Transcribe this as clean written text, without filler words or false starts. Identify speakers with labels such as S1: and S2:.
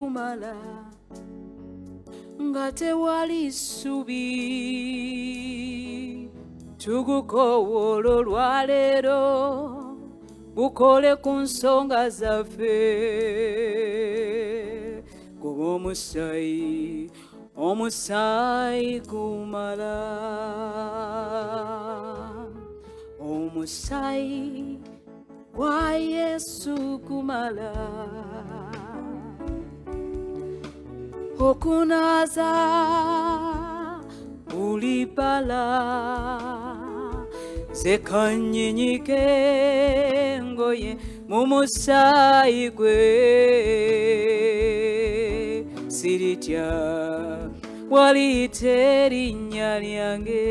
S1: kumala nga tewali ssubi tugukowoola olwaleero gukole ku nsonga zaffe kuba omusaayi gumala omusaayi gwa Yesu gumala okunaaza buli bbala nze kanyinyike engoye mu musaayi gwe siritya waliyita erinnya lyange